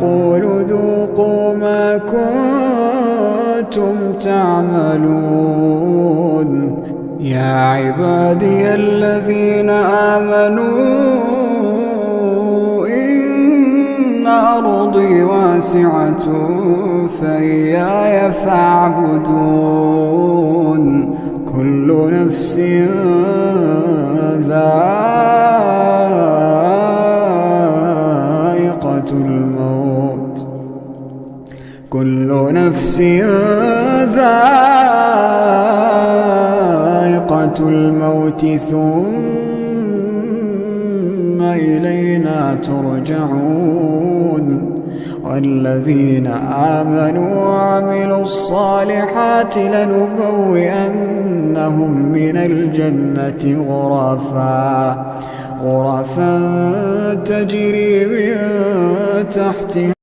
قولوا ذوقوا ما كنتم تعملون. يا عبادي الذين آمنوا إن أرضي واسعة فإياي فاعبدون. كل نفس ذائقة الموت، كل نفس ذائقة الموت ثم إلينا ترجعون. والذين آمنوا وعملوا الصالحات لنبوئنهم من الجنة غرفا تجري من تحتها